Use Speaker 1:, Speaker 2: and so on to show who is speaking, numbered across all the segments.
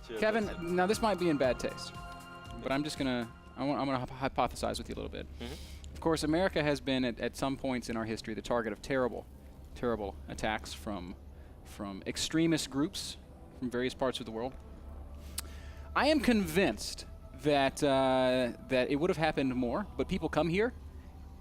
Speaker 1: Cheers.
Speaker 2: Kevin, now this might be in bad taste, but I'm gonna hypothesize with you a little bit. Of course, America has been at some points in our history the target of terrible attacks from extremist groups from various parts of the world. I am convinced that that it would have happened more, but people come here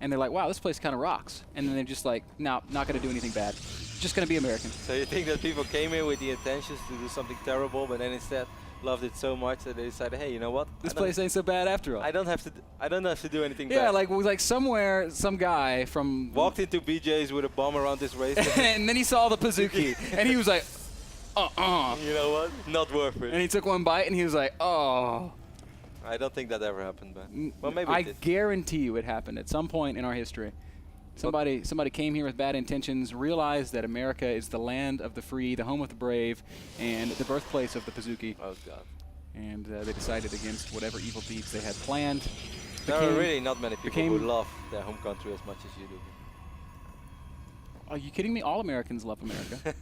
Speaker 2: and they're like, wow, this place kind of rocks. And then they're just like, no, not going to do anything bad. Just going to be American.
Speaker 1: So you think that people came here with the intentions to do something terrible, but then instead loved it so much that they decided, hey, you know what?
Speaker 2: This place ain't so bad after all.
Speaker 1: I don't have to do anything bad.
Speaker 2: Yeah, like somewhere, some guy from
Speaker 1: walked into BJ's with a bomb around his waist.
Speaker 2: And then he saw the Pazuki, and he was like,
Speaker 1: You know what? Not worth it.
Speaker 2: And he took one bite, and he was like, oh.
Speaker 1: I don't think that ever happened, man. Well, maybe
Speaker 2: I
Speaker 1: it did.
Speaker 2: guarantee you it happened at some point in our history. Somebody came here with bad intentions, realized that America is the land of the free, the home of the brave, and the birthplace of the Pazuki.
Speaker 1: Oh, God.
Speaker 2: And they decided against whatever evil deeds they had planned.
Speaker 1: There are really not many people who love their home country as much as you do.
Speaker 2: Are you kidding me? All Americans love America.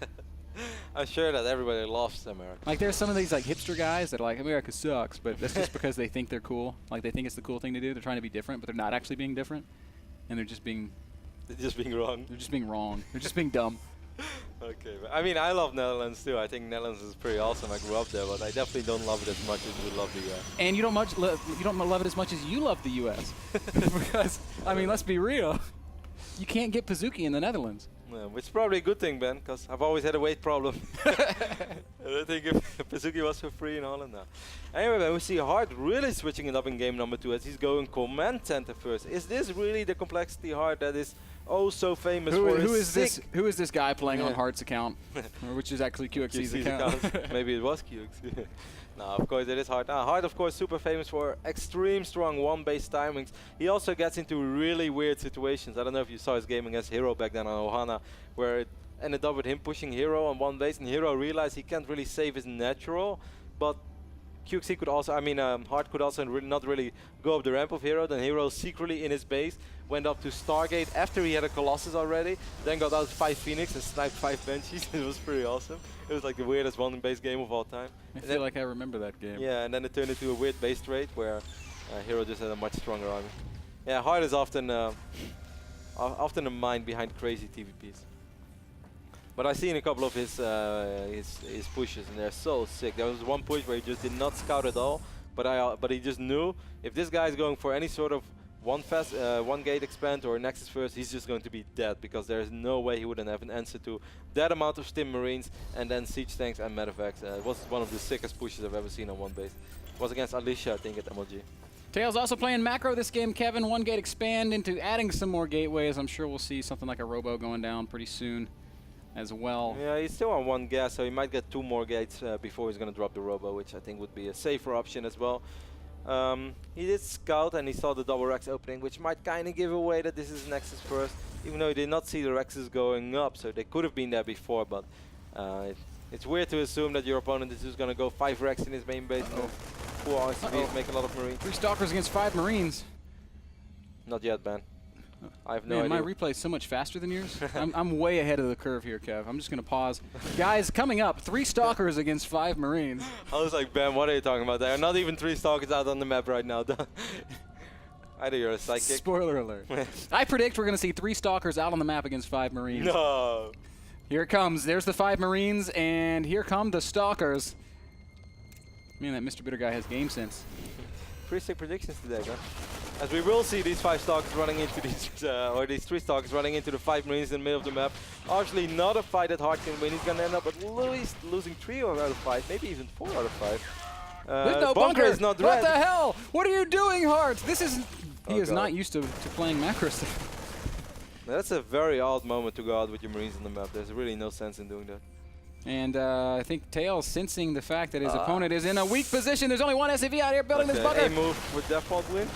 Speaker 1: I'm sure that everybody loves America.
Speaker 2: Like there's some of these like hipster guys that are like, America sucks, but that's just because they think they're cool. Like they think it's the cool thing to do. They're trying to be different, but they're not actually being different. And they're just being
Speaker 1: wrong.
Speaker 2: They're just being wrong. They're just being dumb.
Speaker 1: Okay, but I mean, I love Netherlands too. I think Netherlands is pretty awesome. I grew up there, but I definitely don't love it as much as you love the US.
Speaker 2: And you don't love it as much as you love the US. Because I mean, let's be real. You can't get Pazuki in the Netherlands.
Speaker 1: Yeah, which is probably a good thing, Ben, because I've always had a weight problem. I think if Pazuki was for free in Holland now. Anyway, Ben, we see Hart really switching it up in game number 2 as he's going command center first. Is this really the complexity Hart that is oh so famous for his
Speaker 2: Who is this guy playing on Hart's account, which is actually QXC's account?
Speaker 1: Maybe it was QXC. No, of course it is Hart. Hart, of course, super famous for extreme strong one-base timings. He also gets into really weird situations. I don't know if you saw his game against Hero back then on Ohana, where it ended up with him pushing Hero on one base, and Hero realized he can't really save his natural, but QXC could also, Hart could also not really go up the ramp of Hero. Then Hero secretly in his base went up to Stargate after he had a Colossus already, then got out 5 Phoenix and sniped 5 Banshees. It was pretty awesome. It was like the weirdest one-base game of all time.
Speaker 2: I feel like I remember that game.
Speaker 1: Yeah, and then it turned into a weird base trade where Hero just had a much stronger army. Yeah, Hart is often a mind behind crazy TvPs. But I've seen a couple of his pushes, and they're so sick. There was one push where he just did not scout at all, but he just knew if this guy is going for any sort of one gate expand or Nexus first, he's just going to be dead, because there's no way he wouldn't have an answer to that amount of Stim Marines and then Siege Tanks and Medevacs. It was one of the sickest pushes I've ever seen on one base. It was against Alicia, I think, at MLG.
Speaker 2: Tails also playing macro this game, Kevin. One gate expand into adding some more gateways. I'm sure we'll see something like a Robo going down pretty soon as well.
Speaker 1: Yeah, he's still on 1 gas, so he might get 2 more gates before he's going to drop the Robo, which I think would be a safer option as well. He did scout and he saw the double Rex opening, which might kind of give away that this is Nexus first, even though he did not see the Rexes going up, so they could have been there before, but it's weird to assume that your opponent is just going to go 5 Rex in his main base and 4 RCBs, make a lot of Marines.
Speaker 2: 3 Stalkers against 5 Marines.
Speaker 1: Not yet, man. I have no idea.
Speaker 2: My replay is so much faster than yours. I'm way ahead of the curve here, Kev. I'm just going to pause. Guys, coming up, 3 Stalkers against 5 Marines.
Speaker 1: I was like, Ben, what are you talking about? There are not even 3 Stalkers out on the map right now. Either you're a psychic.
Speaker 2: Spoiler alert. I predict we're going to see 3 Stalkers out on the map against 5 Marines.
Speaker 1: No.
Speaker 2: Here it comes. There's the 5 Marines, and here come the Stalkers. Man, that Mr. Bitter guy has game sense.
Speaker 1: Pretty sick predictions today, man. As we will see these 5 Stalkers running into these, or these 3 Stalkers running into the 5 Marines in the middle of the map. Obviously not a fight that Hart can win. He's going to end up at least losing 3 out of 5, maybe even 4 out of 5.
Speaker 2: There's no bunker.
Speaker 1: Is not
Speaker 2: what
Speaker 1: red.
Speaker 2: the hell? What are you doing, Hart? This is... He is not used to playing macro stuff.
Speaker 1: That's a very odd moment to go out with your Marines on the map. There's really no sense in doing that.
Speaker 2: And I think Tails, sensing the fact that his opponent is in a weak position, there's only one SCV out here building this bunker.
Speaker 1: A move with default win.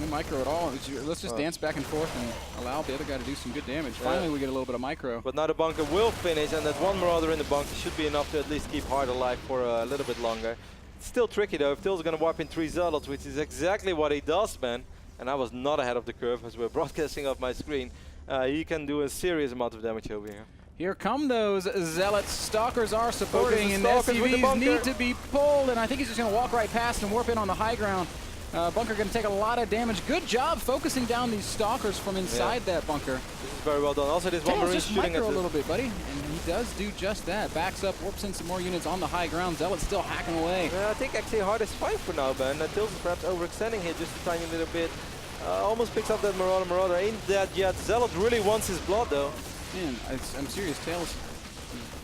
Speaker 2: No micro at all. Let's just dance back and forth and allow the other guy to do some good damage. Finally, we get a little bit of micro.
Speaker 1: But now the bunker will finish, and that one Marauder in the bunker should be enough to at least keep Hart alive for a little bit longer. It's still tricky though. If Till's going to warp in 3 Zealots, which is exactly what he does, man. And I was not ahead of the curve as we're broadcasting off my screen. He can do a serious amount of damage over here.
Speaker 2: Here come those Zealots. Stalkers are supporting, and
Speaker 1: Stalkers with the
Speaker 2: SCVs need
Speaker 1: bunker.
Speaker 2: to be pulled, and I think he's just going to walk right past and warp in on the high ground. Bunker going to take a lot of damage. Good job focusing down these Stalkers from inside that bunker.
Speaker 1: This is very well done. Also, this one
Speaker 2: Tails
Speaker 1: Marine
Speaker 2: just
Speaker 1: shooting at
Speaker 2: micro a little bit, buddy, and he does do just that. Backs up, warps in some more units on the high ground. Zealot's still hacking away.
Speaker 1: I think actually Hard is fine for now, man. Tails is perhaps overextending here just a tiny little bit. Almost picks up that Marauder. Marauder ain't dead yet. Zealot really wants his blood, though.
Speaker 2: Man, I'm serious. Tails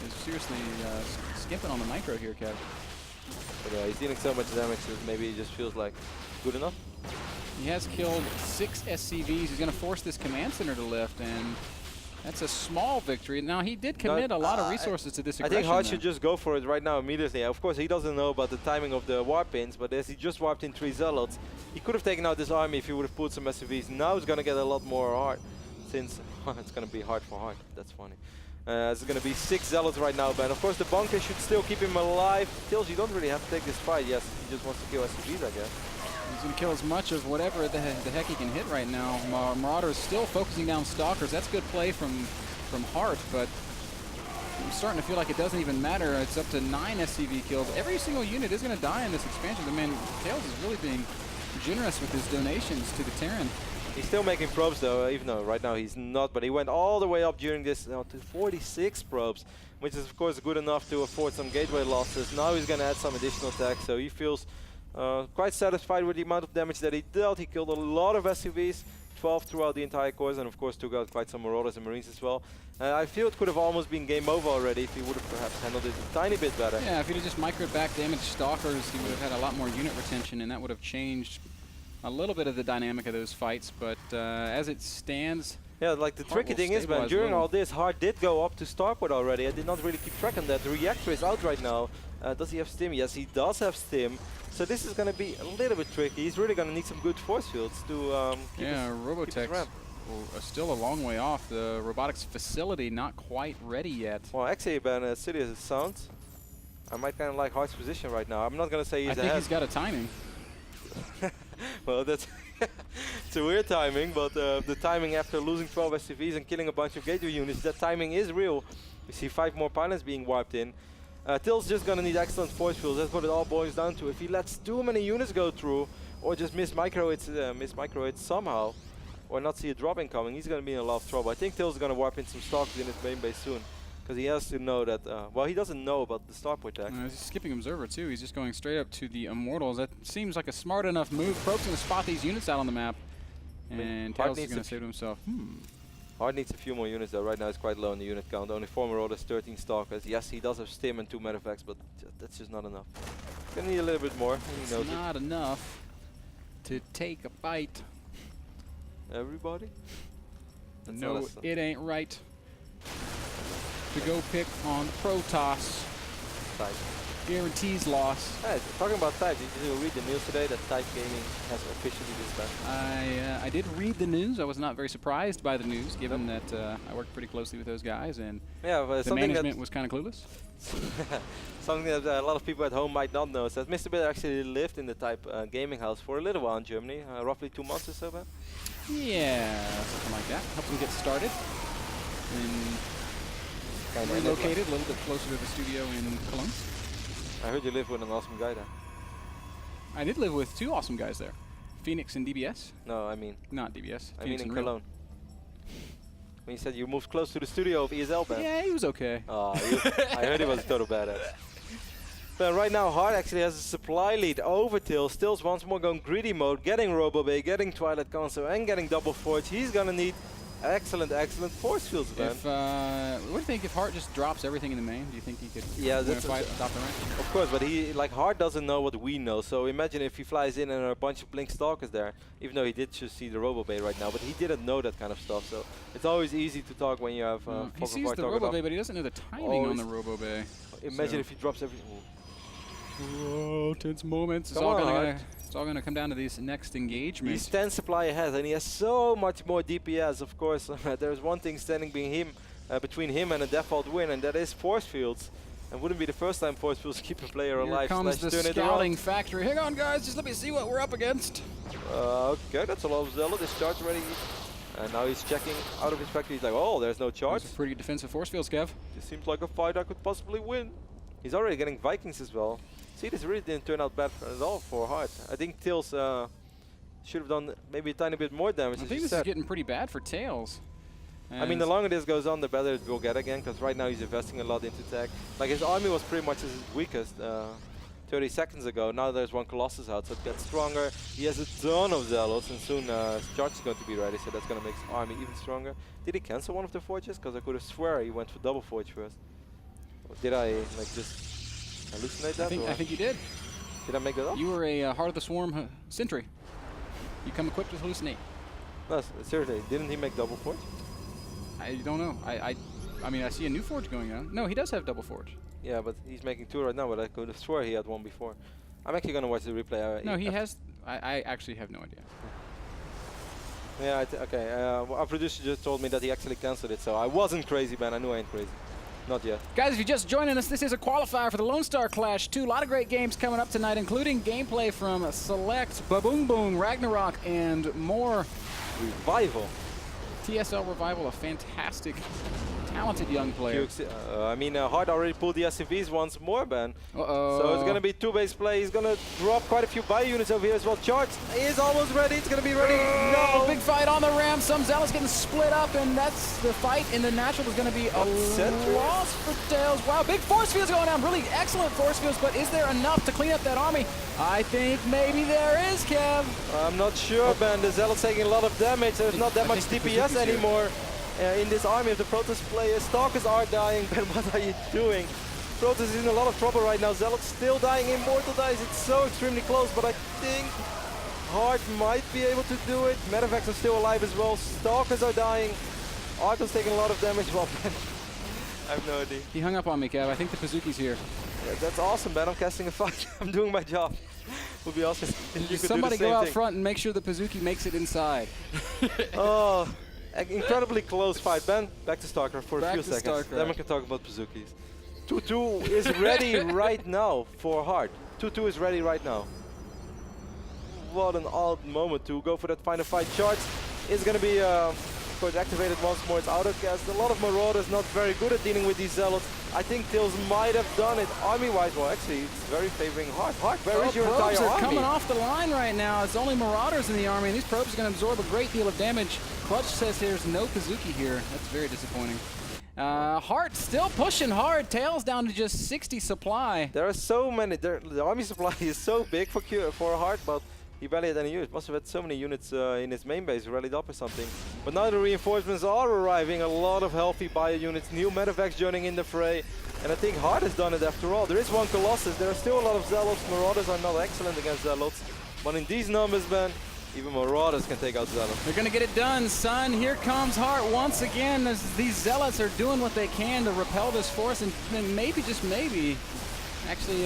Speaker 2: is seriously skipping on the micro here, Kev.
Speaker 1: But yeah, he's dealing so much damage that maybe he just feels like good enough.
Speaker 2: He has killed 6 SCVs. He's going to force this command center to lift, and that's a small victory. Now, he did commit a lot of resources to this aggression.
Speaker 1: I think Hard should just go for it right now immediately. Of course, he doesn't know about the timing of the warp pins, but as he just warped in 3 Zealots, he could have taken out this army if he would have pulled some SCVs. Now he's going to get a lot more hard, since it's going to be hard for Hard. That's funny. It's going to be 6 Zealots right now, but of course the bunker should still keep him alive. Tails, you don't really have to take this fight. Yes, he just wants to kill SCVs, I guess.
Speaker 2: He's going to kill as much of whatever the heck he can hit right now. Marauder is still focusing down Stalkers. That's good play from Hart, but I'm starting to feel like it doesn't even matter. It's up to 9 SCV kills. Every single unit is going to die in this expansion. But man, Tails is really being generous with his donations to the Terran.
Speaker 1: He's still making probes though, even though right now he's not, but he went all the way up during this to 46 probes, which is of course good enough to afford some gateway losses. Now he's going to add some additional attacks, so he feels quite satisfied with the amount of damage that he dealt. He killed a lot of SCVs, 12 throughout the entire course, and of course took out quite some Marauders and Marines as well. I feel it could have almost been game over already if he would have perhaps handled it a tiny bit better.
Speaker 2: Yeah, if he'd have just microed back damaged Stalkers, he would have had a lot more unit retention, and that would have changed a little bit of the dynamic of those fights, but as it stands...
Speaker 1: Yeah, like the tricky thing is, man, during all this, Hard did go up to starport already. I did not really keep track on that. The reactor is out right now. Does he have stim? Yes, he does have stim. So this is going to be a little bit tricky. He's really going to need some good force fields to keep his
Speaker 2: Robotechs still a long way off. The robotics facility not quite ready yet.
Speaker 1: Well, actually, Ben, as silly as it sounds, I might kind of like Hard's position right now. I'm not going to say he's ahead.
Speaker 2: I think he's got a timing.
Speaker 1: Well, that's it's a weird timing, but the timing after losing 12 SCVs and killing a bunch of gateway units, that timing is real. We see 5 more pilots being wiped in. Till's just gonna need excellent force fields. That's what it all boils down to. If he lets too many units go through, or just miss micro hits somehow, or not see a drop incoming, he's gonna be in a lot of trouble. I think Till's gonna warp in some Stalkers in his main base soon, because he has to know that. Well, he doesn't know about the starport tech.
Speaker 2: He's skipping Observer too. He's just going straight up to the Immortals. That seems like a smart enough move. Probe's gonna spot these units out on the map, and Tails is gonna say to himself,
Speaker 1: Hard needs a few more units though. Right now it's quite low in the unit count. Only 4 Marauders, 13 Stalkers. Yes, he does have stim and 2 Medivacs, but that's just not enough. Gonna need a little bit more.
Speaker 2: It's not enough to take a fight.
Speaker 1: Everybody? That's
Speaker 2: no, it ain't right to go pick on Protoss.
Speaker 1: Type.
Speaker 2: Guarantees loss.
Speaker 1: Hey, talking about Type, did you read the news today that Type Gaming has officially disbanded?
Speaker 2: I did read the news. I was not very surprised by the news, given that I worked pretty closely with those guys, and the management was kind of clueless.
Speaker 1: Something that a lot of people at home might not know is that Mr. Bill actually lived in the Type gaming house for a little while in Germany, roughly 2 months or so, man.
Speaker 2: Yeah, something like that. Helped him get started. And relocated a little bit closer to the studio in Cologne.
Speaker 1: I heard you live with an awesome guy there.
Speaker 2: I did live with 2 awesome guys there. Phoenix and DBS.
Speaker 1: No, I mean...
Speaker 2: Not DBS.
Speaker 1: I mean in Cologne. When you said you moved close to the studio of ESL, man.
Speaker 2: Yeah, he was okay.
Speaker 1: I heard he was a total badass. But right now, Hard actually has a supply lead over Tills. Tills once more going greedy mode, getting RoboBay, getting Twilight Council, and getting Double Forge. He's gonna need excellent force fields, man.
Speaker 2: What do you think if Hart just drops everything in the main? Do you think he could win a fight top the rank?
Speaker 1: Of course, but Hart doesn't know what we know. So imagine if he flies in and there are a bunch of Blink Stalkers there, even though he did just see the RoboBay right now, but he didn't know that kind of stuff. So it's always easy to talk when you have
Speaker 2: he sees the RoboBay, but he doesn't know the timing on the RoboBay.
Speaker 1: Imagine if he drops everything.
Speaker 2: Whoa, tense moments. It's all gonna come down to these next engagements.
Speaker 1: He's 10 supply ahead, and he has so much more DPS. Of course, there's one thing standing between him and a default win, and that is force fields. And wouldn't be the first time force fields keep a player alive.
Speaker 2: Here comes the scouting factory. Hang on, guys. Just let me see what we're up against.
Speaker 1: Okay, that's a lot of Zealot. This charge already And now he's checking out of his factory. He's like, oh, there's no charge.
Speaker 2: Those are pretty good defensive force fields, Kev.
Speaker 1: This seems like a fight I could possibly win. He's already getting Vikings as well. See, this really didn't turn out bad at all for Hard. I think Tails should have done maybe a tiny bit more damage.
Speaker 2: I think this is getting pretty bad for Tails.
Speaker 1: I mean, the longer this goes on, the better it will get again, because right now he's investing a lot into tech. Like, his army was pretty much his weakest 30 seconds ago. Now there's one Colossus out, so it gets stronger. He has a ton of Zealots, and soon his charge is going to be ready, so that's going to make his army even stronger. Did he cancel one of the forges? Because I could have swear he went for double forge first. Or did I like just hallucinate that?
Speaker 2: I think you did.
Speaker 1: Did I make that up?
Speaker 2: You were a Heart of the Swarm sentry. You come equipped with hallucinate.
Speaker 1: No, seriously, didn't he make double forge?
Speaker 2: I don't know. I mean, I see a new forge going on. No, he does have double forge.
Speaker 1: Yeah, but he's making 2 right now, but I could have swore he had 1 before. I'm actually going to watch the replay.
Speaker 2: No, he has. I actually have no idea.
Speaker 1: Yeah, okay. Our producer just told me that he actually cancelled it, so I wasn't crazy, man. I knew I ain't crazy. Not yet.
Speaker 2: Guys, if you're just joining us, this is a qualifier for the Lone Star Clash 2. A lot of great games coming up tonight, including gameplay from Select, Baboom Boom, Ragnarok, and more.
Speaker 1: Revival.
Speaker 2: TSL Revival, a fantastic, talented young player.
Speaker 1: I mean, Hard already pulled the SCVs once more, Ben.
Speaker 2: Uh-oh.
Speaker 1: So it's going to be 2-base play. He's going to drop quite a few bio units over here as well. Charge is almost ready. It's going to be ready. No!
Speaker 2: Big fight on the ramp. Some Zealots getting split up, and that's the fight in the natural is going to be a loss for Tails. Wow, big force fields going down. Really excellent force fields, but is there enough to clean up that army? I think maybe there is, Kev.
Speaker 1: I'm not sure, Ben. The Zealot's taking a lot of damage. There's not that much DPS anymore in this army of the Protoss players. Stalkers are dying, Ben. What are you doing? Protoss is in a lot of trouble right now. Zealot's still dying. Immortal dies. It's so extremely close, but I think Hard might be able to do it. Medevacs are still alive as well. Stalkers are dying. Arcon's taking a lot of damage. Well, Ben, I have no idea.
Speaker 2: He hung up on me, Kev. I think the Pazuki's here.
Speaker 1: Yeah, that's awesome, Ben. I'm casting a fight. I'm doing my job. Would be awesome.
Speaker 2: Somebody go out front and make sure the Pazuki makes it inside.
Speaker 1: Oh, incredibly close fight, Ben. Back to Starcraft for a few seconds.
Speaker 2: Starcraft.
Speaker 1: Then we can talk about Pazukis. 2-2 is ready right now for Hard. 2-2 is ready right now. What an odd moment to go for that final fight. Charge is going to be of course activated once more. It's out of gas. A lot of Marauders not very good at dealing with these Zealots. I think Tails might have done it army-wise. Well, actually, it's very favoring Hard. Hard, where is your entire
Speaker 2: probes are
Speaker 1: army?
Speaker 2: coming off the line right now. It's only Marauders in the army, and these probes are going to absorb a great deal of damage. Clutch says there's no Pazuki here. That's very disappointing. Hard still pushing hard. Tails down to just 60 supply.
Speaker 1: There are so many. The army supply is so big for Hard, but he barely had any units. Must have had so many units in his main base rallied up or something. But now the reinforcements are arriving. A lot of healthy bio units. New medevacs joining in the fray. And I think Hard has done it after all. There is one Colossus. There are still a lot of Zealots. Marauders are not excellent against Zealots. But in these numbers, man, even Marauders can take out Zealots.
Speaker 2: They're going to get it done, son. Here comes Hart once again as these Zealots are doing what they can to repel this force. And maybe, just maybe, actually,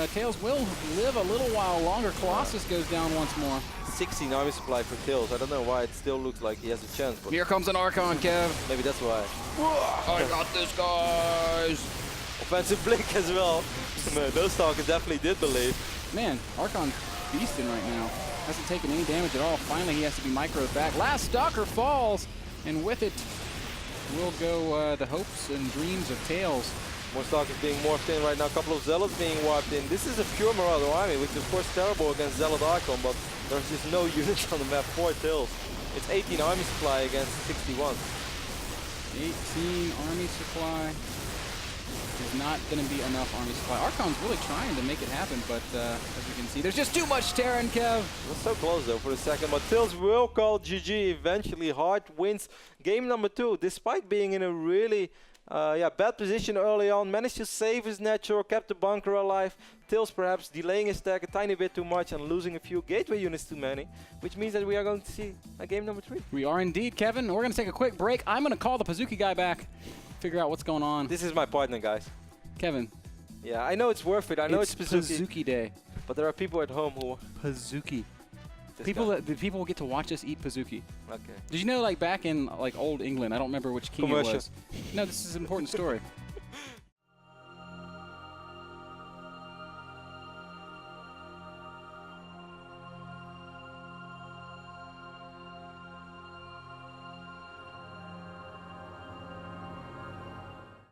Speaker 2: Tails will live a little while longer. Colossus goes down once more.
Speaker 1: 16 army supply for Tails. I don't know why it still looks like he has a chance. But
Speaker 2: here comes an Archon, Kev.
Speaker 1: Maybe that's why.
Speaker 2: I got this, guys.
Speaker 1: Offensive blink as well. Man, those Stalkers definitely did believe.
Speaker 2: Man, Archon beasting right now. Hasn't taken any damage at all. Finally, he has to be microed back. Last Stalker falls, and with it will go the hopes and dreams of Tails.
Speaker 1: More Stalkers being morphed in right now. A couple of Zealots being warped in. This is a pure Marauder army, which is of course terrible against Zealot Archon, but there's just no units on the map for Tails. It's 18 army supply against 61.
Speaker 2: 18 army supply. There's not going to be enough army supply. Archon's really trying to make it happen, but as we can see, there's just too much Terran, Kev.
Speaker 1: It was so close though for a second, but Tails will call GG eventually. Hard wins game number 2, despite being in a really bad position early on. Managed to save his natural, kept the bunker alive. Tails perhaps delaying his attack a tiny bit too much and losing a few gateway units too many, which means that we are going to see a game number 3.
Speaker 2: We are indeed, Kevin. We're going to take a quick break. I'm going to call the Pazuki guy back, figure out what's going on.
Speaker 1: This is my partner, guys.
Speaker 2: Kevin.
Speaker 1: Yeah, I know it's worth it. I know it's
Speaker 2: Pazuki Day.
Speaker 1: But there are people at home who...
Speaker 2: Pazuki. The people will get to watch us eat Pazuki.
Speaker 1: Okay.
Speaker 2: Did you know, like, back in, like, old England, I don't remember which king it was. No, this is an important story.